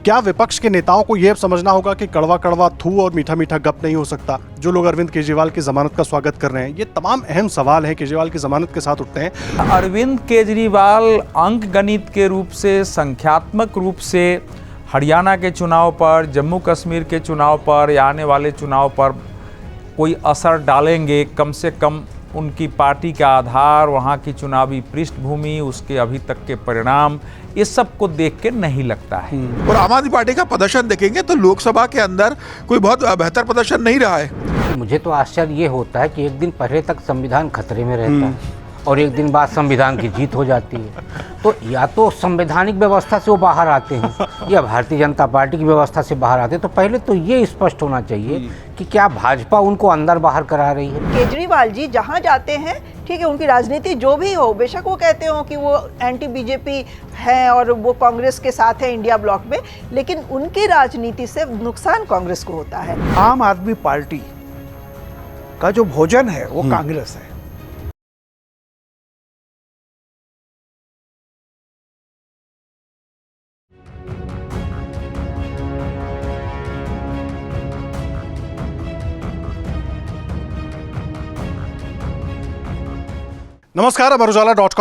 क्या विपक्ष के नेताओं को यह समझना होगा कि कड़वा कड़वा थू और मीठा मीठा गप नहीं हो सकता? जो लोग अरविंद केजरीवाल की जमानत का स्वागत कर रहे हैं, ये तमाम अहम सवाल हैं केजरीवाल की जमानत के साथ उठते हैं। अरविंद केजरीवाल अंक गणित के रूप से, संख्यात्मक रूप से हरियाणा के चुनाव पर, जम्मू कश्मीर के चुनाव पर या आने वाले चुनाव पर कोई असर डालेंगे? कम से कम उनकी पार्टी का आधार, वहाँ की चुनावी पृष्ठभूमि, उसके अभी तक के परिणाम, ये सब को देख के नहीं लगता है। और आम आदमी पार्टी का प्रदर्शन देखेंगे तो लोकसभा के अंदर कोई बहुत बेहतर प्रदर्शन नहीं रहा है। मुझे तो आश्चर्य ये होता है कि एक दिन पहले तक संविधान खतरे में रहता है और एक दिन बाद संविधान की जीत हो जाती है। तो या तो संवैधानिक व्यवस्था से वो बाहर आते हैं या भारतीय जनता पार्टी की व्यवस्था से बाहर आते हैं। तो पहले तो ये स्पष्ट होना चाहिए कि क्या भाजपा उनको अंदर बाहर करा रही है। केजरीवाल जी जहाँ जाते हैं, ठीक है, उनकी राजनीति जो भी हो, बेशक वो कहते हो कि वो एंटी बीजेपी हैं और वो कांग्रेस के साथ है इंडिया ब्लॉक में, लेकिन उनकी राजनीति से नुकसान कांग्रेस को होता है। आम आदमी पार्टी का जो भोजन है वो कांग्रेस है। नमस्कार, अमर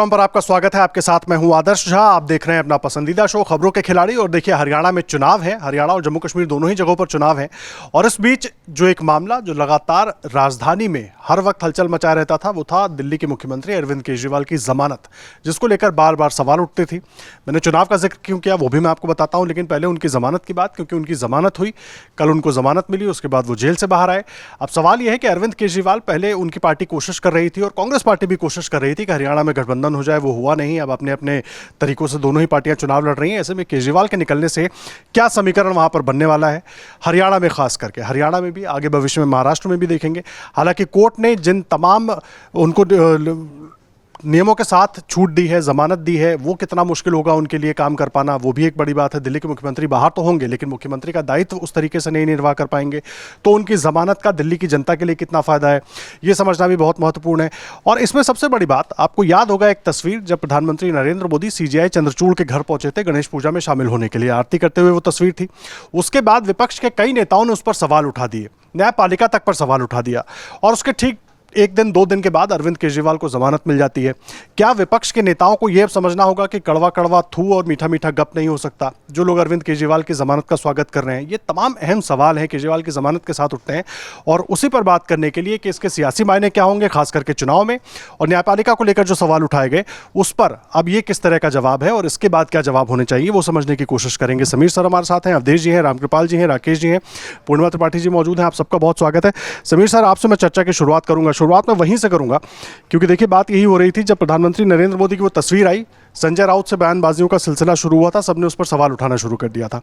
पर आपका स्वागत है। आपके साथ मैं हूं आदर्श झा। आप देख रहे हैं अपना पसंदीदा शो खबरों के खिलाड़ी। और देखिए, हरियाणा में चुनाव है, हरियाणा और जम्मू कश्मीर दोनों ही जगहों पर चुनाव है। और इस बीच जो एक मामला जो लगातार राजधानी में हर वक्त हलचल मचाया रहता था, वो था दिल्ली के मुख्यमंत्री अरविंद केजरीवाल की जमानत, जिसको लेकर बार बार सवाल उठते थे। मैंने चुनाव का जिक्र क्यों किया वो भी मैं आपको बताता हूँ, लेकिन पहले उनकी जमानत की बात, क्योंकि उनकी जमानत हुई, कल उनको जमानत मिली, उसके बाद वो जेल से बाहर आए। अब सवाल यह है कि अरविंद केजरीवाल, पहले उनकी पार्टी कोशिश कर रही थी और कांग्रेस पार्टी भी कोशिश कर रही थी कि हरियाणा में गठबंधन हो जाए, वो हुआ नहीं। अब अपने अपने तरीकों से दोनों ही पार्टियां चुनाव लड़ रही हैं। ऐसे में केजरीवाल के निकलने से क्या समीकरण वहां पर बनने वाला है, हरियाणा में खास करके, हरियाणा में भी, आगे भविष्य में महाराष्ट्र में भी देखेंगे। हालांकि कोर्ट ने जिन तमाम उनको नियमों के साथ छूट दी है, जमानत दी है, वो कितना मुश्किल होगा उनके लिए काम कर पाना, वो भी एक बड़ी बात है। दिल्ली के मुख्यमंत्री बाहर तो होंगे, लेकिन मुख्यमंत्री का दायित्व उस तरीके से नहीं निर्वाह कर पाएंगे, तो उनकी जमानत का दिल्ली की जनता के लिए कितना फायदा है, ये समझना भी बहुत महत्वपूर्ण है। और इसमें सबसे बड़ी बात, आपको याद होगा एक तस्वीर, जब प्रधानमंत्री नरेंद्र मोदी सीजीआई चंद्रचूड़ के घर पहुंचे थे गणेश पूजा में शामिल होने के लिए, आरती करते हुए वो तस्वीर थी। उसके बाद विपक्ष के कई नेताओं ने उस पर सवाल उठा दिए, न्यायपालिका तक पर सवाल उठा दिया। और उसके ठीक एक दिन, 2 दिन के बाद अरविंद केजरीवाल को जमानत मिल जाती है। क्या विपक्ष के नेताओं को यह समझना होगा कि कड़वा कड़वा थू और मीठा मीठा गप नहीं हो सकता? जो लोग अरविंद केजरीवाल की जमानत का स्वागत कर रहे हैं, ये तमाम अहम सवाल हैं केजरीवाल की जमानत के साथ उठते हैं। और उसी पर बात करने के लिए कि इसके सियासी मायने क्या होंगे, खास करके चुनाव में, और न्यायपालिका को लेकर जो सवाल उठाए गए, उस पर अब ये किस तरह का जवाब है और इसके बाद क्या जवाब होने चाहिए, वो समझने की कोशिश करेंगे। समीर सर हमारे साथ हैं, अवधेश जी हैं, रामकृपाल जी हैं, राकेश जी हैं, पूर्णिमा त्रिपाठी जी मौजूद हैं। आप सबका बहुत स्वागत है। समीर सर, आपसे मैं चर्चा की शुरुआत करूंगा। शुरुआत में वहीं से करूंगा, क्योंकि देखिए, बात यही हो रही थी, जब प्रधानमंत्री नरेंद्र मोदी की वो तस्वीर आई, संजय राउत से बयानबाजियों का सिलसिला शुरू हुआ था, सबने उस पर सवाल उठाना शुरू कर दिया था।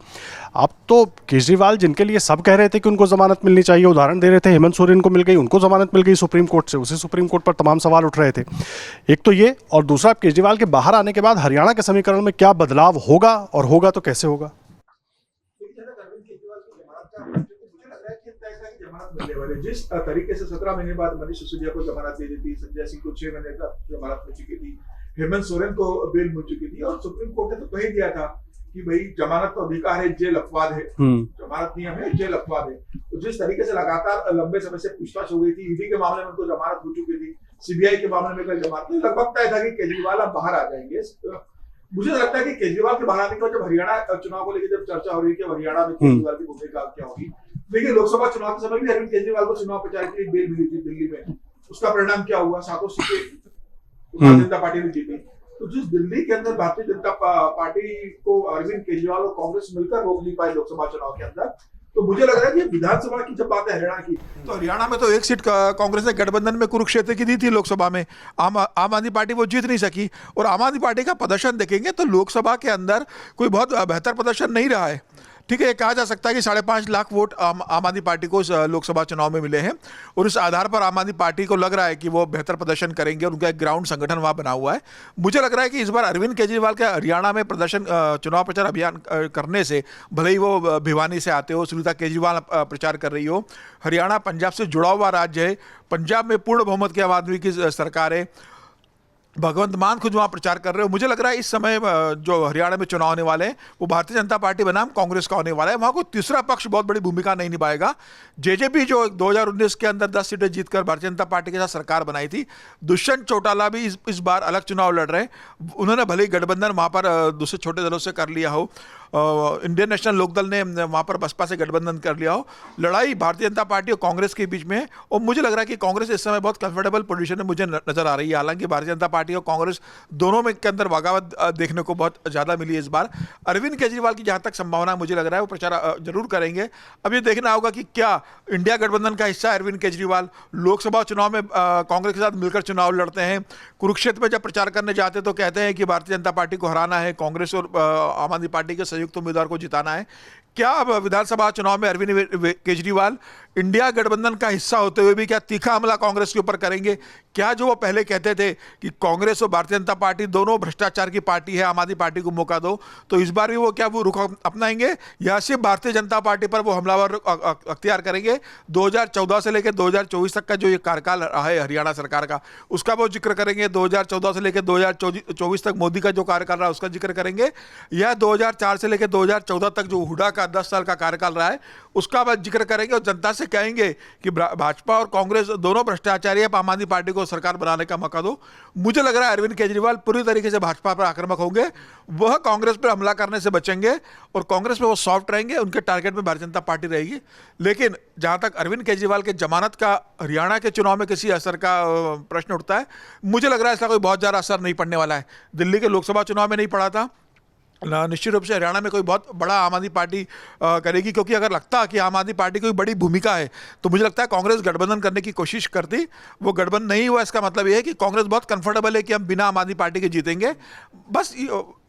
अब तो केजरीवाल, जिनके लिए सब कह रहे थे कि उनको जमानत मिलनी चाहिए, उदाहरण दे रहे थे, हेमंत सोरेन को मिल गई, उनको जमानत मिल गई सुप्रीम कोर्ट से, उसी सुप्रीम कोर्ट पर तमाम सवाल उठ रहे थे। एक तो ये, और दूसरा, केजरीवाल के बाहर आने के बाद हरियाणा के समीकरण में क्या बदलाव होगा, और होगा तो कैसे होगा? जिस तरीके से 17 महीने बाद मनीष सिसोदिया को जमानत दे दी थी, संजय सिंह को 6 महीने का जमानत मिल चुकी थी, हेमंत सोरेन को बेल मिल चुकी थी, और सुप्रीम कोर्ट ने तो कह दिया था कि भाई जमानत तो अधिकार है, जेल अपवाद है, जमानत नियम है, जेल अपवाद है। तो जिस तरीके से लगातार लंबे समय से पूछताछ हो गई थी, ईडी के मामले में उनको जमानत हो चुकी थी, सीबीआई के मामले में कल जमानत, तो लगभग तय था कि केजरीवाल अब बाहर आ जाएंगे। मुझे लगता है कि केजरीवाल के बाहर आने के बाद जब हरियाणा चुनाव को लेकर जब चर्चा हो रही है कि हरियाणा में केजरीवाल की भूमिका क्या होगी, देखिए, लोकसभा चुनाव के समय भी अरविंद केजरीवाल को चुनाव प्रचार के लिए बेल मिली थी दिल्ली में, उसका परिणाम क्या हुआ? 7 सीटें भारतीय जनता पार्टी ने जीती। तो जिस दिल्ली के अंदर भारतीय जनता पार्टी को अरविंद केजरीवाल और कांग्रेस मिलकर रोक नहीं पाए लोकसभा चुनाव के अंदर, तो मुझे लग रहा है कि विधानसभा की जब बात है हरियाणा की, तो हरियाणा में तो एक सीट कांग्रेस ने गठबंधन में कुरुक्षेत्र की दी थी लोकसभा में, आम आदमी पार्टी वो जीत नहीं सकी। और आम आदमी पार्टी का प्रदर्शन देखेंगे तो लोकसभा के अंदर कोई बहुत बेहतर प्रदर्शन नहीं रहा है। ठीक है, ये कहा जा सकता है कि 5.5 लाख वोट आम आदमी पार्टी को लोकसभा चुनाव में मिले हैं, और इस आधार पर आम आदमी पार्टी को लग रहा है कि वो बेहतर प्रदर्शन करेंगे, और उनका एक ग्राउंड संगठन वहाँ बना हुआ है। मुझे लग रहा है कि इस बार अरविंद केजरीवाल का हरियाणा में प्रदर्शन, चुनाव प्रचार अभियान करने से, भले ही वो भिवानी से आते हो, सुनीता केजरीवाल प्रचार कर रही हो, हरियाणा पंजाब से जुड़ा हुआ राज्य है, पंजाब में पूर्ण बहुमत की आम आदमी की सरकार है, भगवंत मान खुद वहाँ प्रचार कर रहे हो। मुझे लग रहा है इस समय जो हरियाणा में चुनाव होने वाले हैं वो भारतीय जनता पार्टी बनाम कांग्रेस का होने वाला है। वहाँ कोई तीसरा पक्ष बहुत बड़ी भूमिका नहीं निभाएगा। जेजेपी जो 2019 के अंदर 10 सीटें जीतकर भारतीय जनता पार्टी के साथ सरकार बनाई थी, दुष्यंत चौटाला भी इस बार अलग चुनाव लड़ रहे हैं। उन्होंने भले ही गठबंधन वहाँ पर दूसरे छोटे दलों से कर लिया हो, इंडियन नेशनल लोकदल ने वहाँ पर बसपा से गठबंधन कर लिया हो, लड़ाई भारतीय जनता पार्टी और कांग्रेस के बीच में है। और मुझे लग रहा है कि कांग्रेस इस समय बहुत कंफर्टेबल पोजीशन में मुझे नजर आ रही है। हालांकि भारतीय जनता पार्टी और कांग्रेस दोनों में के अंदर बगावत देखने को बहुत ज़्यादा मिली है इस बार। अरविंद केजरीवाल की जहाँ तक संभावना मुझे लग रहा है वो प्रचार जरूर करेंगे। अब ये देखना होगा कि क्या इंडिया गठबंधन का हिस्सा अरविंद केजरीवाल लोकसभा चुनाव में कांग्रेस के साथ मिलकर चुनाव लड़ते हैं। कुरुक्षेत्र में जब प्रचार करने जाते तो कहते हैं कि भारतीय जनता पार्टी को हराना है, कांग्रेस और आम आदमी पार्टी के संयुक्त उम्मीदवार को जिताना है। क्या अब विधानसभा चुनाव में अरविंद केजरीवाल इंडिया गठबंधन का हिस्सा होते हुए भी क्या तीखा हमला कांग्रेस के ऊपर करेंगे? क्या जो वो पहले कहते थे कि कांग्रेस और भारतीय जनता पार्टी दोनों भ्रष्टाचार की पार्टी है, आम आदमी पार्टी को मौका दो, तो इस बार भी वो क्या वो रुख अपनाएंगे या सिर्फ भारतीय जनता पार्टी पर वो हमलावर अख्तियार करेंगे? 2014 से लेकर 2024 तक का जो ये कार्यकाल रहा है हरियाणा सरकार का, उसका वो जिक्र करेंगे? 2014 से लेकर 2024 तक मोदी का जो कार्यकाल रहा उसका जिक्र करेंगे, या 2004 से लेकर 2014 तक जो हुडा का 10 साल का कार्यकाल रहा है उसका बात जिक्र करेंगे और जनता से कहेंगे कि भाजपा और कांग्रेस दोनों भ्रष्टाचारी है, आम आदमी पार्टी को सरकार बनाने का मौका दो? मुझे लग रहा है अरविंद केजरीवाल पूरी तरीके से भाजपा पर आक्रामक होंगे, वह कांग्रेस पर हमला करने से बचेंगे और कांग्रेस पे वो सॉफ्ट रहेंगे, उनके टारगेट में भारतीय जनता पार्टी रहेगी। लेकिन जहां तक अरविंद केजरीवाल के जमानत का हरियाणा के चुनाव में किसी असर का प्रश्न उठता है, मुझे लग रहा है इसका कोई बहुत ज़्यादा असर नहीं पड़ने वाला है। दिल्ली के लोकसभा चुनाव में नहीं पड़ा था, निश्चित रूप से हरियाणा में कोई बहुत बड़ा आम आदमी पार्टी करेगी, क्योंकि अगर लगता कि आम आदमी पार्टी की कोई बड़ी भूमिका है तो मुझे लगता है कांग्रेस गठबंधन करने की कोशिश करती। वो गठबंधन नहीं हुआ, इसका मतलब ये है कि कांग्रेस बहुत कंफर्टेबल है कि हम बिना आम आदमी पार्टी के जीतेंगे। बस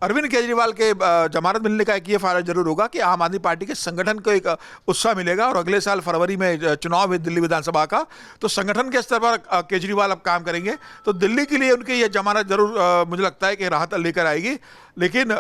अरविंद केजरीवाल के जमानत मिलने का एक ये फायदा जरूर होगा कि आम आदमी पार्टी के संगठन को एक उत्साह मिलेगा और अगले साल फरवरी में चुनाव है दिल्ली विधानसभा का, तो संगठन के स्तर पर केजरीवाल अब काम करेंगे, तो दिल्ली के लिए उनकी ये जमानत जरूर मुझे लगता है कि राहत लेकर आएगी। लेकिन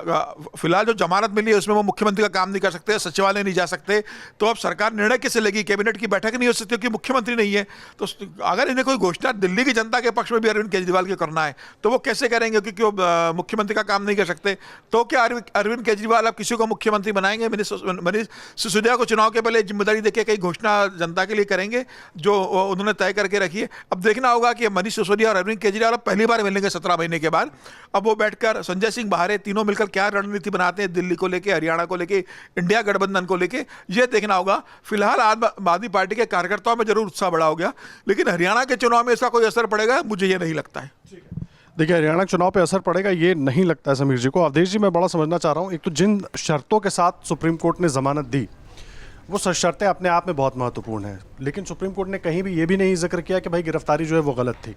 फिलहाल जो जमानत मिली है उसमें वो मुख्यमंत्री का काम नहीं कर सकते, सचिवालय नहीं जा सकते, तो अब सरकार निर्णय कैसे लेगी? कैबिनेट की बैठक नहीं हो सकती क्योंकि मुख्यमंत्री नहीं है। तो अगर इन्हें कोई घोषणा दिल्ली की जनता के पक्ष में भी अरविंद केजरीवाल के करना है तो वो कैसे करेंगे, क्योंकि वो मुख्यमंत्री का काम नहीं कर सकते। तो क्या अरविंद केजरीवाल अब किसी को मुख्यमंत्री बनाएंगे? मनीष सिसोदिया को चुनाव के पहले जिम्मेदारी देके कई घोषणा जनता के लिए करेंगे जो उन्होंने तय करके रखी है। अब देखना होगा कि मनीष सिसोदिया और अरविंद केजरीवाल पहली बार मिलेंगे 17 महीने के बाद। अब वो बैठकर संजय सिंह बाहर तीनों मिलकर क्या रणनीति बनाते हैं दिल्ली को लेके, हरियाणा को लेके, इंडिया गठबंधन को लेके, यह देखना होगा। फिलहाल आम आदमी पार्टी के कार्यकर्ताओं में जरूर उत्साह बढ़ा हो गया, लेकिन हरियाणा के चुनाव में इसका कोई असर पड़ेगा मुझे ये नहीं लगता है। देखिए, हरियाणा के चुनाव पे असर पड़ेगा ये नहीं लगता है समीर जी को। अवधेश जी, मैं बड़ा समझना चाह रहा हूँ, एक तो जिन शर्तों के साथ सुप्रीम कोर्ट ने जमानत दी वो शर्तें अपने आप में बहुत महत्वपूर्ण हैं, लेकिन सुप्रीम कोर्ट ने कहीं भी ये भी नहीं जिक्र किया कि भाई गिरफ्तारी जो है वो गलत थी।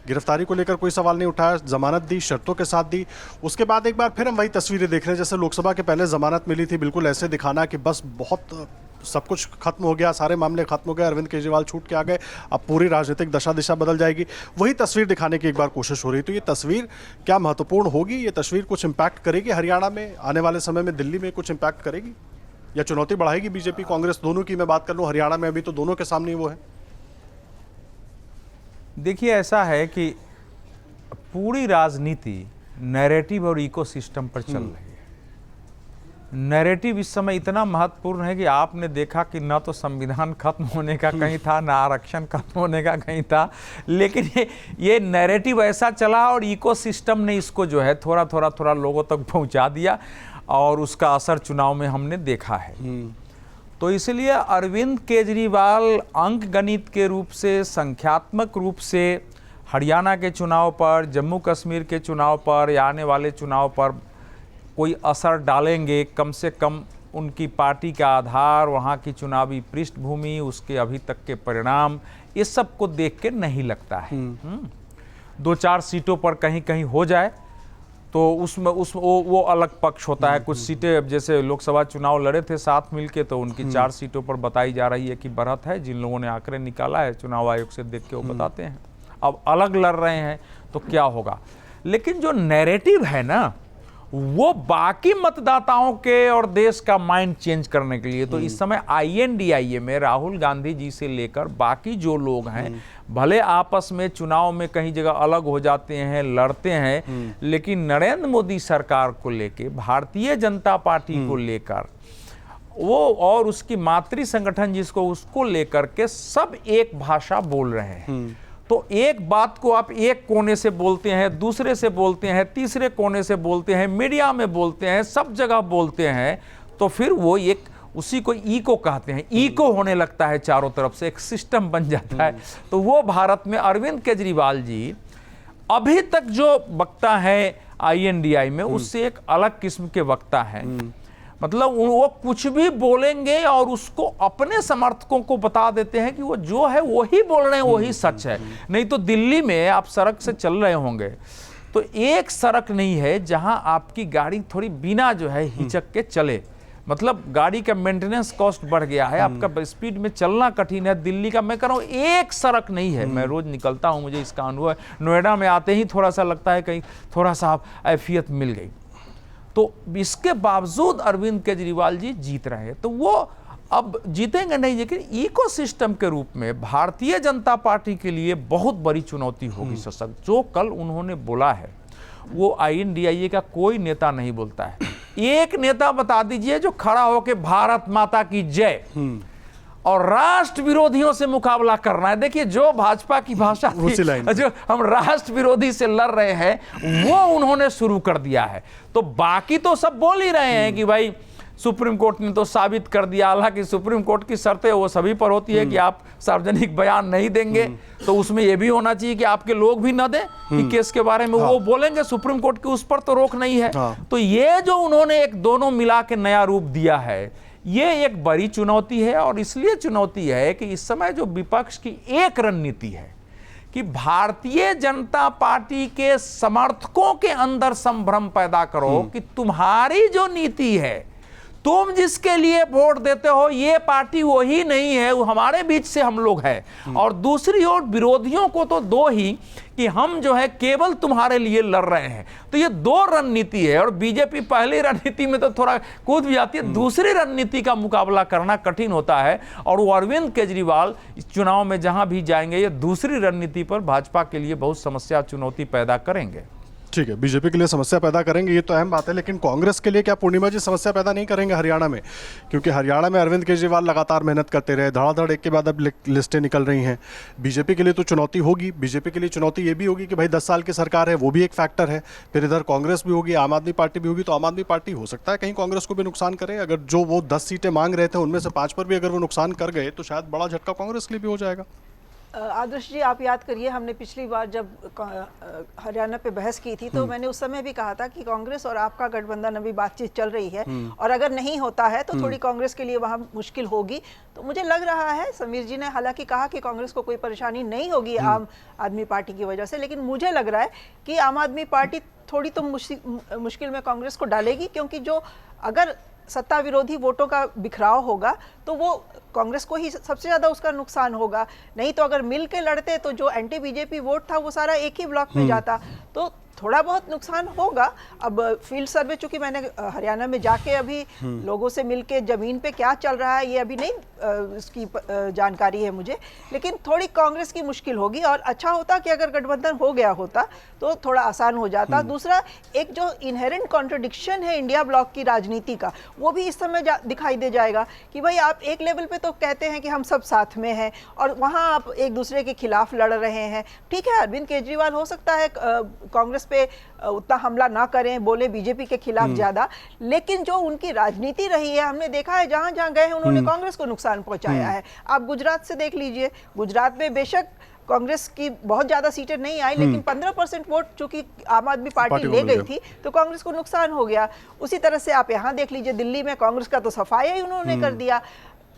गिरफ्तारी को लेकर कोई सवाल नहीं उठाया, जमानत दी, शर्तों के साथ दी। उसके बाद एक बार फिर हम वही तस्वीरें देख रहे हैं जैसे लोकसभा के पहले जमानत मिली थी, बिल्कुल ऐसे दिखाना कि बस बहुत सब कुछ खत्म हो गया, सारे मामले खत्म हो गए, अरविंद केजरीवाल छूट के आ गए, अब पूरी राजनीतिक दशा दिशा बदल जाएगी। वही तस्वीर दिखाने की एक बार कोशिश हो रही है। तो ये तस्वीर क्या महत्वपूर्ण होगी? ये तस्वीर कुछ इम्पैक्ट करेगी हरियाणा में आने वाले समय में, दिल्ली में कुछ इम्पैक्ट करेगी या चुनौती बढ़ाएगी बीजेपी कांग्रेस दोनों की? मैं बात कर लूँ हरियाणा में, अभी तो दोनों के सामने वो है। देखिए, ऐसा है कि पूरी राजनीति नैरेटिव और इकोसिस्टम पर चल रही है। नैरेटिव इस समय इतना महत्वपूर्ण है कि आपने देखा कि न तो संविधान खत्म होने का कहीं था, ना आरक्षण खत्म होने का कहीं था, लेकिन ये नैरेटिव ऐसा चला और इकोसिस्टम ने इसको जो है थोड़ा लोगों तक पहुंचा दिया और उसका असर चुनाव में हमने देखा है। तो इसलिए अरविंद केजरीवाल अंक गणित के रूप से, संख्यात्मक रूप से हरियाणा के चुनाव पर, जम्मू कश्मीर के चुनाव पर या आने वाले चुनाव पर कोई असर डालेंगे। कम से कम उनकी पार्टी का आधार, वहाँ की चुनावी पृष्ठभूमि, उसके अभी तक के परिणाम, ये सब को देख के नहीं लगता है। 2-4 सीटों पर कहीं कहीं हो जाए तो उसमें वो अलग पक्ष होता है। कुछ सीटें, अब जैसे लोकसभा चुनाव लड़े थे साथ मिलके, तो उनकी 4 सीटों पर बताई जा रही है कि बढ़त है। जिन लोगों ने आंकड़े निकाला है चुनाव आयोग से देख के वो बताते हैं। अब अलग लड़ रहे हैं तो क्या होगा, लेकिन जो नैरेटिव है ना वो बाकी मतदाताओं के और देश का माइंड चेंज करने के लिए। तो इस समय INDIA में राहुल गांधी जी से लेकर बाकी जो लोग हैं, भले आपस में चुनाव में कहीं जगह अलग हो जाते हैं, लड़ते हैं, लेकिन नरेंद्र मोदी सरकार को लेकर, भारतीय जनता पार्टी को लेकर, वो और उसकी मातृ संगठन जिसको, उसको लेकर के सब एक भाषा बोल रहे हैं। तो एक बात को आप एक कोने से बोलते हैं, दूसरे से बोलते हैं, तीसरे कोने से बोलते हैं, मीडिया में बोलते हैं, सब जगह बोलते हैं, तो फिर वो एक उसी को इको कहते हैं, इको होने लगता है चारों तरफ से, एक सिस्टम बन जाता है। तो वो भारत में अरविंद केजरीवाल जी अभी तक जो वक्ता है INDI में, उससे एक अलग किस्म के वक्ता हैं। मतलब वो कुछ भी बोलेंगे और उसको अपने समर्थकों को बता देते हैं कि वो जो है वही बोल रहे हैं, वही सच है। नहीं तो दिल्ली में आप सड़क से चल रहे होंगे तो एक सड़क नहीं है जहां आपकी गाड़ी थोड़ी बिना जो है हिचक के चले। मतलब गाड़ी का मेंटेनेंस कॉस्ट बढ़ गया है, आपका स्पीड में चलना कठिन है। दिल्ली का मैं कह रहा हूँ एक सड़क नहीं है, मैं रोज निकलता हूँ, मुझे इसका अनुभव है। नोएडा में आते ही थोड़ा सा लगता है कहीं थोड़ा सा ऐफियत मिल गई। तो इसके बावजूद अरविंद केजरीवाल जी जीत रहे हैं। तो वो अब जीतेंगे नहीं, लेकिन इकोसिस्टम के रूप में भारतीय जनता पार्टी के लिए बहुत बड़ी चुनौती होगी सशक्त। जो कल उन्होंने बोला है वो INDIA का कोई नेता नहीं बोलता है। एक नेता बता दीजिए जो खड़ा होकर भारत माता की जय और राष्ट्र विरोधियों से मुकाबला करना है। देखिए जो भाजपा की भाषा थी, जो हम राष्ट्र विरोधी से लड़ रहे हैं, वो उन्होंने शुरू कर दिया है। तो बाकी तो सब बोल ही रहे हैं कि भाई सुप्रीम कोर्ट ने तो साबित कर दिया। हालांकि सुप्रीम कोर्ट की शर्तें वो सभी पर होती है कि आप सार्वजनिक बयान नहीं देंगे, तो उसमें ये भी होना चाहिए कि आपके लोग भी न दें कि केस के बारे में वो बोलेंगे। सुप्रीम कोर्ट की उस पर तो रोक नहीं है। तो ये जो उन्होंने एक दोनों मिला के नया रूप दिया है, ये एक बड़ी चुनौती है। और इसलिए चुनौती है कि इस समय जो विपक्ष की एक रणनीति है कि भारतीय जनता पार्टी के समर्थकों के अंदर संभ्रम पैदा करो कि तुम्हारी जो नीति है, तुम जिसके लिए वोट देते हो, ये पार्टी वही नहीं है, वो हमारे बीच से हम लोग हैं। और दूसरी ओर विरोधियों को तो दो ही कि हम जो है केवल तुम्हारे लिए लड़ रहे हैं। तो ये दो रणनीति है। और बीजेपी पहली रणनीति में तो थोड़ा कूद भी जाती है, दूसरी रणनीति का मुकाबला करना कठिन होता है। और वो अरविंद केजरीवाल इस चुनाव में जहां भी जाएंगे, ये दूसरी रणनीति पर भाजपा के लिए बहुत समस्या चुनौती पैदा करेंगे। ठीक है, बीजेपी के लिए समस्या पैदा करेंगे, ये तो अहम बात है। लेकिन कांग्रेस के लिए क्या पूर्णिमा जी समस्या पैदा नहीं करेंगे हरियाणा में? क्योंकि हरियाणा में अरविंद केजरीवाल लगातार मेहनत करते रहे, धड़ाधड़ एक के बाद अब लिस्टें निकल रही हैं। बीजेपी के लिए तो चुनौती होगी। बीजेपी के लिए चुनौती ये भी होगी कि भाई 10 साल की सरकार है, वो भी एक फैक्टर है। फिर इधर कांग्रेस भी होगी, आम आदमी पार्टी भी होगी। तो आम आदमी पार्टी हो सकता है कहीं कांग्रेस को भी नुकसान करे। अगर जो वो 10 सीटें मांग रहे थे उनमें से 5 पर भी अगर वो नुकसान कर गए तो शायद बड़ा झटका कांग्रेस के लिए भी हो जाएगा। आदर्श जी, आप याद करिए, हमने पिछली बार जब हरियाणा पे बहस की थी तो मैंने उस समय भी कहा था कि कांग्रेस और आपका गठबंधन अभी बातचीत चल रही है, और अगर नहीं होता है तो थोड़ी कांग्रेस के लिए वहाँ मुश्किल होगी। तो मुझे लग रहा है, समीर जी ने हालांकि कहा कि कांग्रेस को कोई परेशानी नहीं होगी आम आदमी पार्टी की वजह से, लेकिन मुझे लग रहा है कि आम आदमी पार्टी थोड़ी तो मुश्किल में कांग्रेस को डालेगी। क्योंकि जो अगर सत्ता विरोधी वोटों का बिखराव होगा तो वो कांग्रेस को ही सबसे ज़्यादा उसका नुकसान होगा। नहीं तो अगर मिल के लड़ते तो जो एंटी बीजेपी वोट था वो सारा एक ही ब्लॉक में जाता, तो थोड़ा बहुत नुकसान होगा। अब फील्ड सर्वे, चूंकि मैंने हरियाणा में जाके अभी लोगों से मिलके ज़मीन पे क्या चल रहा है ये अभी नहीं इसकी जानकारी है मुझे, लेकिन थोड़ी कांग्रेस की मुश्किल होगी। और अच्छा होता कि अगर गठबंधन हो गया होता तो थोड़ा आसान हो जाता। दूसरा, एक जो इनहेरेंट कॉन्ट्रडिक्शन है इंडिया ब्लॉक की राजनीति का, वो भी इस समय दिखाई दे जाएगा कि भाई आप एक लेवल पे तो कहते हैं कि हम सब साथ में हैं और वहाँ आप एक दूसरे के खिलाफ लड़ रहे हैं। ठीक है, अरविंद केजरीवाल हो सकता है कांग्रेस पे उतना हमला ना करें, बोले बीजेपी के खिलाफ ज्यादा, लेकिन जो उनकी राजनीति रही है, हमने देखा है जहां जहां गए हैं उन्होंने कांग्रेस को नुकसान पहुंचाया है। आप गुजरात से देख लीजिए, गुजरात में बेशक कांग्रेस की बहुत ज्यादा सीटें नहीं आई, लेकिन 15% वोट चूंकि आम आदमी पार्टी ले गई थी तो कांग्रेस को नुकसान हो गया। उसी तरह से आप यहाँ देख लीजिए, दिल्ली में कांग्रेस का तो सफाया ही उन्होंने कर दिया।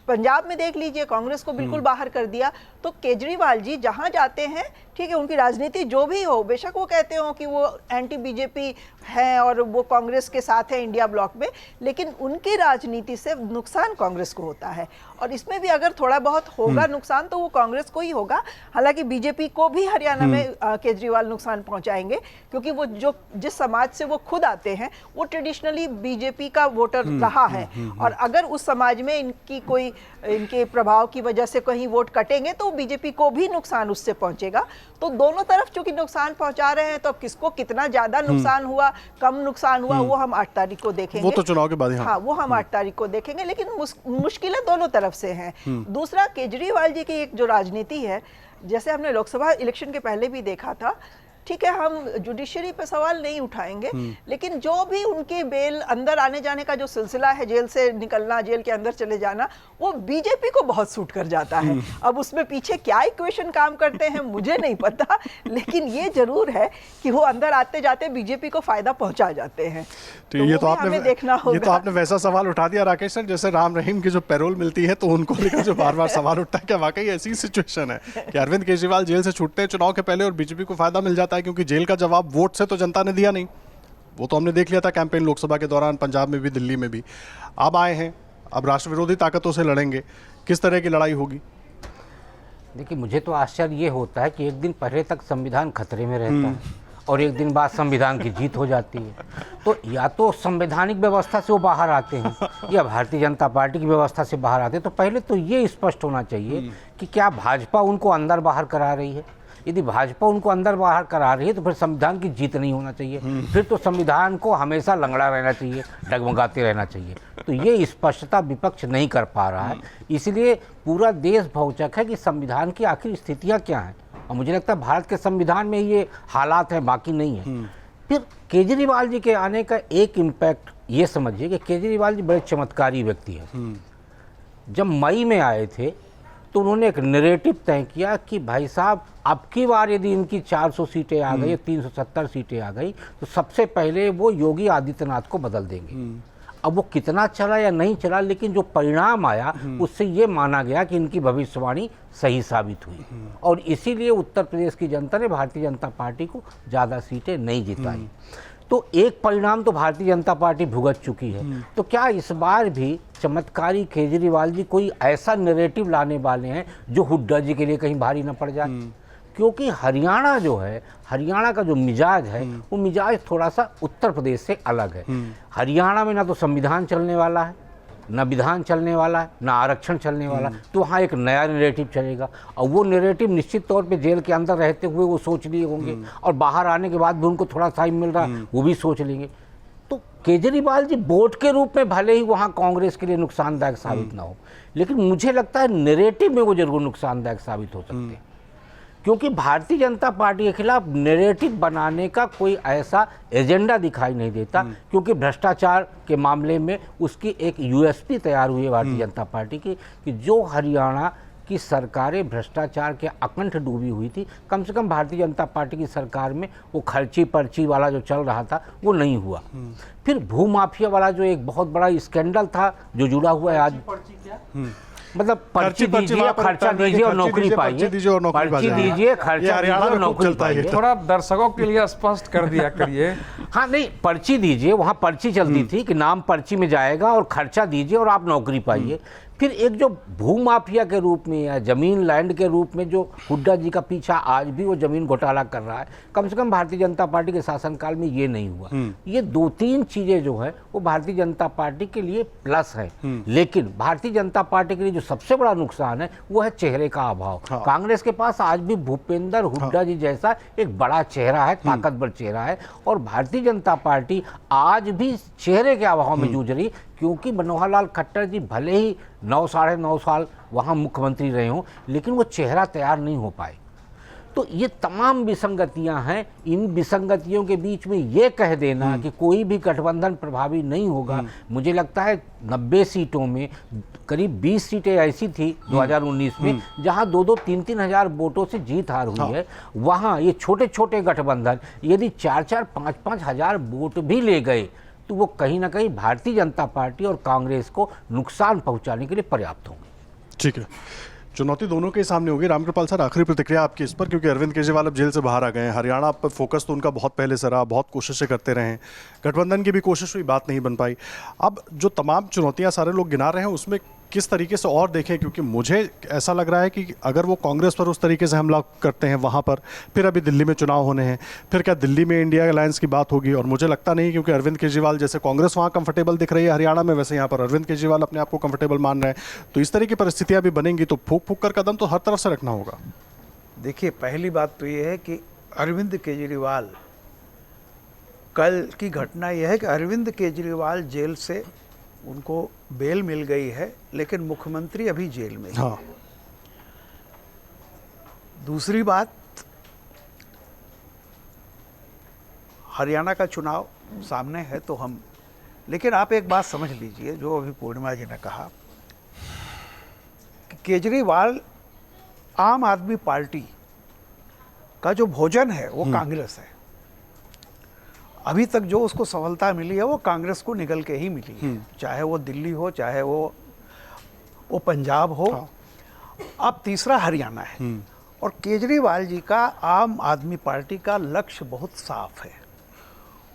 पंजाब में देख लीजिए, कांग्रेस को बिल्कुल बाहर कर दिया। तो केजरीवाल जी जहां जाते हैं, ठीक है, उनकी राजनीति जो भी हो, बेशक वो कहते हो कि वो एंटी बीजेपी हैं और वो कांग्रेस के साथ है इंडिया ब्लॉक में, लेकिन उनकी राजनीति से नुकसान कांग्रेस को होता है। और इसमें भी अगर थोड़ा बहुत होगा नुकसान तो वो कांग्रेस को ही होगा। हालांकि बीजेपी को भी हरियाणा में केजरीवाल नुकसान पहुंचाएंगे, क्योंकि वो जो जिस समाज से वो खुद आते हैं वो ट्रेडिशनली बीजेपी का वोटर रहा है, और अगर उस समाज में इनके प्रभाव की वजह से कहीं वोट कटेंगे तो बीजेपी को भी नुकसान उससे पहुंचेगा। तो दोनों तरफ चूंकि नुकसान पहुंचा रहे हैं, तो अब किसको कितना ज्यादा नुकसान हुआ, कम नुकसान हुआ, वो हम 8 तारीख को देखेंगे। वो तो चुनाव के बाद ही। हाँ, वो हम 8 तारीख को देखेंगे, लेकिन मुश्किलें दोनों तरफ से हैं। दूसरा, केजरीवाल जी की एक जो राजनीति है, जैसे हमने लोकसभा इलेक्शन के पहले भी देखा था, ठीक है, हम जुडिशरी पे सवाल नहीं उठाएंगे, लेकिन जो भी उनके बेल अंदर आने जाने का जो सिलसिला है, जेल से निकलना, जेल के अंदर चले जाना, वो बीजेपी को बहुत सूट कर जाता है। अब उसमें पीछे क्या इक्वेशन काम करते हैं मुझे नहीं पता, लेकिन ये जरूर है कि वो अंदर आते जाते बीजेपी को फायदा पहुंचा जाते हैं। तो ये तो आपने देखना होगा। ये तो आपने वैसा सवाल उठा दिया राकेश सर, जैसे राम रहीम की जो पैरोल मिलती है तो उनको लेकर जो बार बार सवाल उठता है, क्या वाकई ऐसी सिचुएशन है कि अरविंद केजरीवाल जेल से छूटते हैं चुनाव के पहले और बीजेपी को फायदा मिल जाता है, क्योंकि जेल का जवाब वोट से तो जनता ने दिया नहीं। वो तो हमने देख लिया था कैंपेन लोकसभा के दौरान, पंजाब में भी, दिल्ली में भी। अब आए हैं, अब राष्ट्र विरोधी ताकतों से लड़ेंगे, किस तरह की लड़ाई होगी? देखिए, मुझे तो आश्चर्य ये होता है कि एक दिन पहले तक संविधान खतरे में रहता है और एक दिन बाद संविधान की जीत हो जाती है। तो या तो संवैधानिक व्यवस्था से वो बाहर आते हैं या भारतीय जनता पार्टी की व्यवस्था से बाहर आते हैं। तो पहले तो ये स्पष्ट होना चाहिए कि क्या भाजपा उनको अंदर बाहर करा रही है। यदि भाजपा उनको अंदर बाहर करा रही है तो फिर संविधान की जीत नहीं होना चाहिए, फिर तो संविधान को हमेशा लंगड़ा रहना चाहिए, डगमगाते रहना चाहिए। तो ये स्पष्टता विपक्ष नहीं कर पा रहा है, इसलिए पूरा देश भौचक है कि संविधान की आखिर स्थितियाँ क्या हैं। और मुझे लगता है भारत के संविधान में ये हालात हैं, बाकी नहीं है। फिर केजरीवाल जी के आने का एक इम्पैक्ट ये समझिए कि केजरीवाल जी बड़े चमत्कारी व्यक्ति हैं। जब मई में आए थे तो उन्होंने एक नैरेटिव तय किया कि भाई साहब, अब की बार यदि इनकी 400 सीटें आ गई, 370 सीटें आ गई, तो सबसे पहले वो योगी आदित्यनाथ को बदल देंगे। अब वो कितना चला या नहीं चला, लेकिन जो परिणाम आया उससे ये माना गया कि इनकी भविष्यवाणी सही साबित हुई, और इसीलिए उत्तर प्रदेश की जनता ने भारतीय जनता पार्टी को ज़्यादा सीटें नहीं जिताई। तो एक परिणाम तो भारतीय जनता पार्टी भुगत चुकी है। तो क्या इस बार भी चमत्कारी केजरीवाल जी कोई ऐसा नैरेटिव लाने वाले हैं जो हुड्डा जी के लिए कहीं भारी न पड़ जाए? क्योंकि हरियाणा जो है, हरियाणा का जो मिजाज है, वो मिजाज थोड़ा सा उत्तर प्रदेश से अलग है। हरियाणा में ना तो संविधान चलने वाला है, ना विधान चलने वाला है, ना आरक्षण चलने वाला, तो वहाँ एक नया नैरेटिव चलेगा। और वो नैरेटिव निश्चित तौर पे जेल के अंदर रहते हुए वो सोच लिए होंगे, और बाहर आने के बाद भी उनको थोड़ा टाइम मिल रहा है, वो भी सोच लेंगे। तो केजरीवाल जी वोट के रूप में भले ही वहाँ कांग्रेस के लिए नुकसानदायक साबित ना हो, लेकिन मुझे लगता है नैरेटिव में वो जरूर नुकसानदायक साबित हो सकते हैं, क्योंकि भारतीय जनता पार्टी के खिलाफ नैरेटिव बनाने का कोई ऐसा एजेंडा दिखाई नहीं देता, क्योंकि भ्रष्टाचार के मामले में उसकी एक यूएसपी तैयार हुई है भारतीय जनता पार्टी की, कि जो हरियाणा की सरकारें भ्रष्टाचार के अकंठ डूबी हुई थी, कम से कम भारतीय जनता पार्टी की सरकार में वो खर्ची पर्ची वाला जो चल रहा था वो नहीं हुआ। फिर भूमाफिया वाला जो एक बहुत बड़ा स्कैंडल था जो जुड़ा हुआ है आज, मतलब पर्ची दीजिए, खर्चा दीजिए और नौकरी पाइए, पर्ची दीजिए, खर्चा दीजिए और नौकरी पाइए। थोड़ा दर्शकों के लिए स्पष्ट कर दिया करिए। हाँ, नहीं, पर्ची दीजिए, वहाँ पर्ची चलती थी कि नाम पर्ची में जाएगा और खर्चा दीजिए और आप नौकरी पाइए। फिर एक जो भूमाफिया के रूप में या जमीन लैंड के रूप में जो हुड्डा जी का पीछा आज भी वो जमीन घोटाला कर रहा है, कम से कम भारतीय जनता पार्टी के शासनकाल में ये नहीं हुआ। ये 2-3 चीजें जो है वो भारतीय जनता पार्टी के लिए प्लस है, लेकिन भारतीय जनता पार्टी के लिए जो सबसे बड़ा नुकसान है वो है चेहरे का अभाव। हाँ। कांग्रेस के पास आज भी भूपेंद्र हुड्डा जी जैसा एक बड़ा चेहरा है, ताकतवर चेहरा है, और भारतीय जनता पार्टी आज भी चेहरे के अभाव में जूझ रही, क्योंकि मनोहर लाल खट्टर जी भले ही 9-9.5 साल वहाँ मुख्यमंत्री रहे हों, लेकिन वो चेहरा तैयार नहीं हो पाए। तो ये तमाम विसंगतियां हैं। इन विसंगतियों के बीच में ये कह देना कि कोई भी गठबंधन प्रभावी नहीं होगा, मुझे लगता है 90 सीटों में करीब 20 सीटें ऐसी थी 2019 में जहां 2-2, 3-3 हज़ार वोटों से जीत हार हुई है। वहां ये छोटे छोटे गठबंधन यदि 4-4, 5-5 हज़ार वोट भी ले गए तो वो कहीं ना कहीं भारतीय जनता पार्टी और कांग्रेस को नुकसान पहुंचाने के लिए पर्याप्त होंगे। ठीक है, चुनौती दोनों के सामने होगी। रामकृपाल सर, आखिरी प्रतिक्रिया आपकी इस पर, क्योंकि अरविंद केजरीवाल अब जेल से बाहर आ गए हैं। हरियाणा पर फोकस तो उनका बहुत पहले से रहा, बहुत कोशिशें करते रहे हैं, गठबंधन की भी कोशिश हुई, बात नहीं बन पाई। अब जो तमाम चुनौतियां सारे लोग गिना रहे हैं उसमें किस तरीके से और देखें, क्योंकि मुझे ऐसा लग रहा है कि अगर वो कांग्रेस पर उस तरीके से हमला करते हैं वहाँ पर, फिर अभी दिल्ली में चुनाव होने हैं, फिर क्या दिल्ली में इंडिया अलायंस की बात होगी? और मुझे लगता नहीं, क्योंकि अरविंद केजरीवाल जैसे कांग्रेस वहाँ कंफर्टेबल दिख रही है हरियाणा में, वैसे यहाँ पर अरविंद केजरीवाल अपने आप को कंफर्टेबल मान रहे हैं। तो इस तरह की परिस्थितियाँ भी बनेंगी तो फूक फूक कर कदम तो हर तरफ से रखना होगा। देखिए, पहली बात तो ये है कि अरविंद केजरीवाल, कल की घटना यह है कि अरविंद केजरीवाल जेल से उनको बेल मिल गई है, लेकिन मुख्यमंत्री अभी जेल में है। हाँ, दूसरी बात, हरियाणा का चुनाव सामने है तो हम, लेकिन आप एक बात समझ लीजिए, जो अभी पूर्णिमा जी ने कहा कि केजरीवाल आम आदमी पार्टी का जो भोजन है वो कांग्रेस है। अभी तक जो उसको सफलता मिली है वो कांग्रेस को निकल के ही मिली है, चाहे वो दिल्ली हो, चाहे वो पंजाब हो। अब तीसरा हरियाणा है, और केजरीवाल जी का आम आदमी पार्टी का लक्ष्य बहुत साफ है।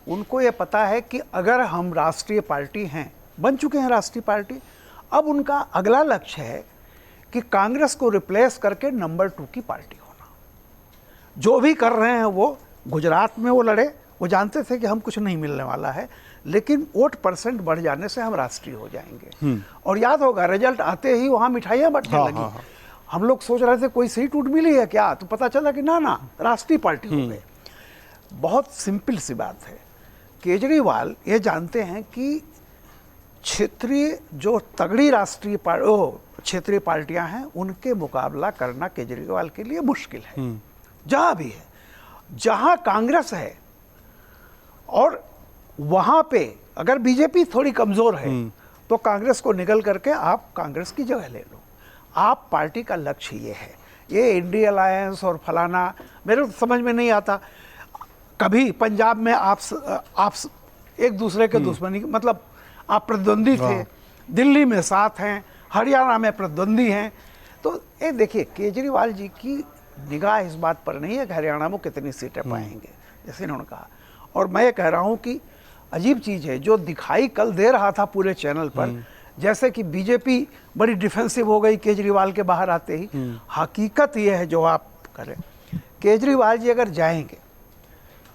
उनको ये पता है कि अगर हम राष्ट्रीय पार्टी हैं, बन चुके हैं राष्ट्रीय पार्टी, अब उनका अगला लक्ष्य है कि कांग्रेस को रिप्लेस करके नंबर 2 की पार्टी होना। जो भी कर रहे हैं वो, गुजरात में वो लड़े, वो जानते थे कि हम कुछ नहीं मिलने वाला है, लेकिन वोट परसेंट बढ़ जाने से हम राष्ट्रीय हो जाएंगे। और याद होगा, रिजल्ट आते ही वहाँ मिठाइयाँ बंटने लगी। हम लोग सोच रहे थे कोई सीट उठ मिली है क्या, तो पता चला कि ना राष्ट्रीय पार्टी हो गए। बहुत सिंपल सी बात है। केजरीवाल ये जानते हैं कि क्षेत्रीय जो तगड़ी क्षेत्रीय पार्टियां हैं, उनके मुकाबला करना केजरीवाल के लिए मुश्किल है। जहां भी है, जहां कांग्रेस है, और वहां पे अगर बीजेपी थोड़ी कमजोर है तो कांग्रेस को निकल करके आप कांग्रेस की जगह ले लो। आप पार्टी का लक्ष्य ये है। ये इंडिया अलायंस और फलाना मेरे तो समझ में नहीं आता। कभी पंजाब में आप एक दूसरे के दुश्मनी, मतलब आप प्रतिद्वंदी थे, दिल्ली में साथ हैं, हरियाणा में प्रतिद्वंदी हैं। तो ये देखिए, केजरीवाल जी की निगाह इस बात पर नहीं है कि हरियाणा में कितनी सीटें पाएंगे, जैसे इन्होंने कहा। और मैं ये कह रहा हूँ कि अजीब चीज़ है जो दिखाई कल दे रहा था पूरे चैनल पर, जैसे कि बीजेपी बड़ी डिफेंसिव हो गई केजरीवाल के बाहर आते ही। हकीकत ये है जो आप करें, केजरीवाल जी अगर जाएंगे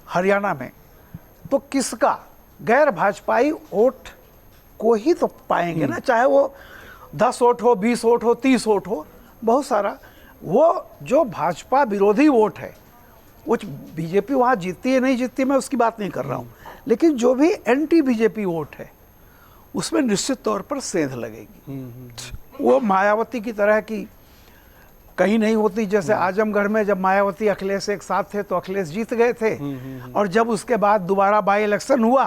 हरियाणा में तो किसका, गैर भाजपाई वोट को ही तो पाएंगे ना, चाहे वो 10 वोट हो, 20 वोट हो, 30 वोट हो, बहुत सारा। वो जो भाजपा विरोधी वोट है, वो बीजेपी वहाँ जीतती है नहीं जीतती, मैं उसकी बात नहीं कर रहा हूँ, लेकिन जो भी एंटी बीजेपी वोट है उसमें निश्चित तौर पर सेंध लगेगी। वो मायावती की तरह की कहीं नहीं होती। जैसे आजमगढ़ में जब मायावती अखिलेश एक साथ थे तो अखिलेश जीत गए थे, और जब उसके बाद दोबारा बाई इलेक्शन हुआ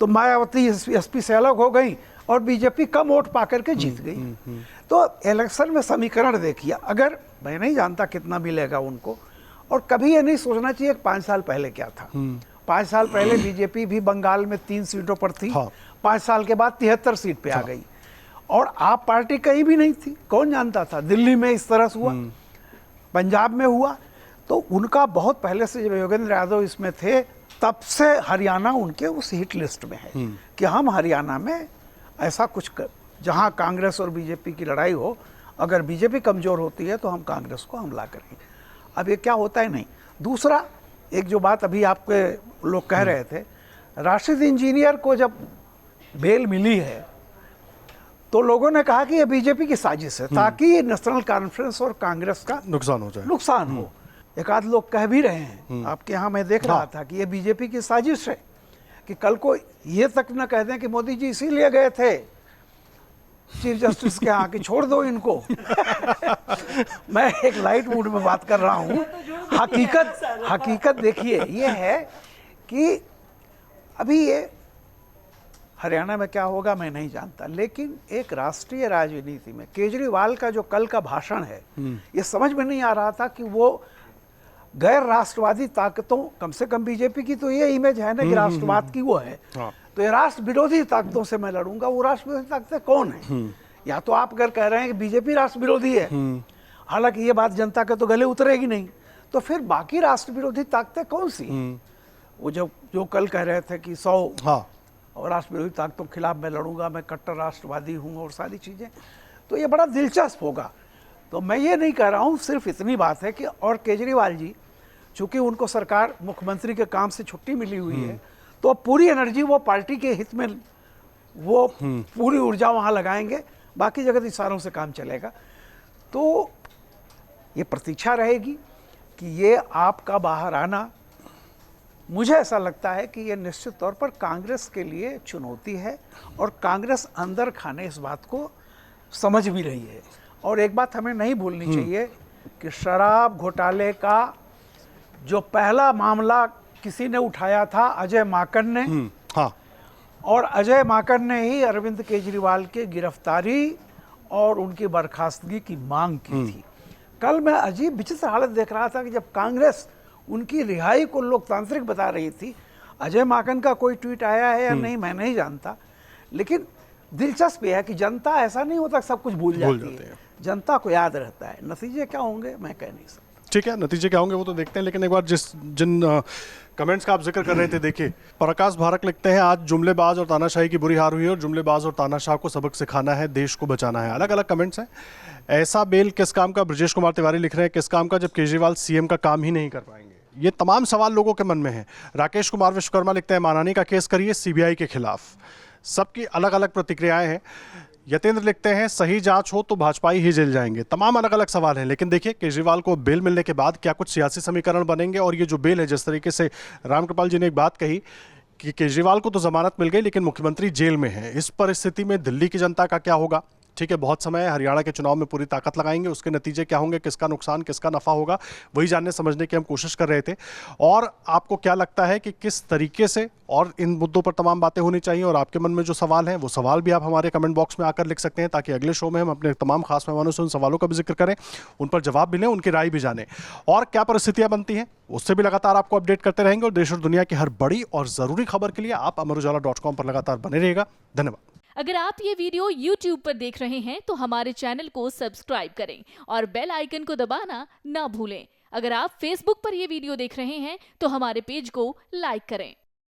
तो मायावती एसपी से अलग हो गई और बीजेपी कम वोट पा करके जीत गई। तो इलेक्शन में समीकरण देखिए, अगर मैं नहीं जानता कितना मिलेगा उनको, और कभी ये नहीं सोचना चाहिए कि 5 साल पहले क्या था। 5 साल पहले बीजेपी भी बंगाल में 3 सीटों पर थी, 5 साल के बाद 73 सीट पे आ गई, और आप पार्टी कहीं भी नहीं थी। कौन जानता था दिल्ली में इस तरह से हुआ, पंजाब में हुआ। तो उनका बहुत पहले से, जब योगेंद्र यादव इसमें थे, तब से हरियाणा उनके उस हिट लिस्ट में है कि हम हरियाणा में ऐसा कुछ जहां कांग्रेस और बीजेपी की लड़ाई हो, अगर बीजेपी कमजोर होती है तो हम कांग्रेस को हमला करेंगे। अब ये क्या होता है नहीं। दूसरा, एक जो बात अभी आपके लोग कह रहे थे, राशिद इंजीनियर को जब बेल मिली है तो लोगों ने कहा कि ये बीजेपी की साजिश है ताकि नेशनल कॉन्फ्रेंस और कांग्रेस का नुकसान हो जाए, नुकसान हो। एक आध लोग कह भी रहे हैं, आपके यहाँ मैं देख रहा था कि ये बीजेपी की साजिश है, कि कल को ये तक न कह दें कि मोदी जी इसीलिए गए थे चीफ जस्टिस के यहाँ कि छोड़ दो इनको। मैं एक लाइट मूड में बात कर रहा हूँ। हकीकत देखिए ये है कि अभी ये हरियाणा में क्या होगा मैं नहीं जानता, लेकिन एक राष्ट्रीय राजनीति में केजरीवाल का जो कल का भाषण है, ये समझ में नहीं आ रहा था कि वो गैर राष्ट्रवादी ताकतों, कम से कम बीजेपी की तो ये इमेज है ना कि राष्ट्रवाद की वो है, तो ये राष्ट्र विरोधी ताकतों से मैं लड़ूंगा। वो राष्ट्र विरोधी ताकतें कौन है? या तो आप अगर कह रहे हैं कि बीजेपी राष्ट्र विरोधी है, हालांकि ये बात जनता के तो गले उतरेगी नहीं, तो फिर बाकी राष्ट्र विरोधी ताकतें कौन सी? वो जो कल कह रहे थे कि 100 हाँ और राष्ट्र विरोधी ताकतों के खिलाफ मैं लड़ूंगा, मैं कट्टर राष्ट्रवादी हूँ और सारी चीज़ें, तो ये बड़ा दिलचस्प होगा। तो मैं ये नहीं कह रहा हूँ, सिर्फ इतनी बात है कि और केजरीवाल जी चूंकि उनको सरकार मुख्यमंत्री के काम से छुट्टी मिली हुई है, तो अब पूरी एनर्जी वो पार्टी के हित में, वो पूरी ऊर्जा वहाँ लगाएंगे, बाकी जगह इशारों से काम चलेगा। तो ये प्रतीक्षा रहेगी कि ये आपका बाहर आना, मुझे ऐसा लगता है कि ये निश्चित तौर पर कांग्रेस के लिए चुनौती है और कांग्रेस अंदर खाने इस बात को समझ भी रही है। और एक बात हमें नहीं भूलनी चाहिए कि शराब घोटाले का जो पहला मामला किसी ने उठाया था, अजय माकन ने, हाँ और अजय माकन ने ही अरविंद केजरीवाल की गिरफ्तारी और उनकी बर्खास्तगी की मांग की थी। कल मैं अजीब विचित्र हालत देख रहा था कि जब कांग्रेस उनकी रिहाई को लोकतांत्रिक बता रही थी, अजय माकन का कोई ट्वीट आया है या नहीं मैं नहीं जानता, लेकिन दिलचस्प यह है कि जनता ऐसा नहीं होता सब कुछ भूल जाती है, जनता को याद रहता है। नतीजे क्या होंगे मैं कह नहीं सकता। ठीक है, नतीजे क्या होंगे वो तो देखते हैं, लेकिन एक बार जिन कमेंट्स का आप जिक्र कर रहे थे, देखिए प्रकाश भारत लिखते हैं, आज जुमलेबाज और तानाशाही की बुरी हार हुई है और जुमलेबाज और तानाशाह को सबक सिखाना है, देश को बचाना है। अलग अलग कमेंट्स हैं। ऐसा बेल किस काम का, ब्रजेश कुमार तिवारी लिख रहे हैं, किस काम का जब केजरीवाल सीएम का काम ही नहीं कर पाएंगे। ये तमाम सवाल लोगों के मन में हैं। राकेश कुमार विश्वकर्मा लिखते हैं, मानहानि का केस करिए सीबीआई के खिलाफ। सबकी अलग अलग प्रतिक्रियाएं हैं। यतेंद्र लिखते हैं, सही जांच हो तो भाजपाई ही जेल जाएंगे। तमाम अलग अलग सवाल हैं, लेकिन देखिए केजरीवाल को बेल मिलने के बाद क्या कुछ सियासी समीकरण बनेंगे। और ये जो बेल है, जिस तरीके से रामकृपाल जी ने एक बात कही कि केजरीवाल को तो जमानत मिल गई लेकिन मुख्यमंत्री जेल में है, इस परिस्थिति में दिल्ली की जनता का क्या होगा। ठीक है, बहुत समय है, हरियाणा के चुनाव में पूरी ताकत लगाएंगे, उसके नतीजे क्या होंगे, किसका नुकसान किसका नफा होगा, वही जानने समझने की हम कोशिश कर रहे थे। और आपको क्या लगता है कि किस तरीके से और इन मुद्दों पर तमाम बातें होनी चाहिए, और आपके मन में जो सवाल हैं वो सवाल भी आप हमारे कमेंट बॉक्स में आकर लिख सकते हैं, ताकि अगले शो में हम अपने तमाम खास मेहमानों से उन सवालों का भी जिक्र करें, उन पर जवाब भी लें, उनकी राय भी जानें और क्या परिस्थितियां बनती हैं उससे भी लगातार आपको अपडेट करते रहेंगे। और देश और दुनिया की हर बड़ी और ज़रूरी खबर के लिए आप अमरुजाला.com पर लगातार बने रहिएगा। धन्यवाद। अगर आप ये वीडियो YouTube पर देख रहे हैं तो हमारे चैनल को सब्सक्राइब करें और बेल आइकन को दबाना ना भूलें। अगर आप Facebook पर ये वीडियो देख रहे हैं तो हमारे पेज को लाइक करें।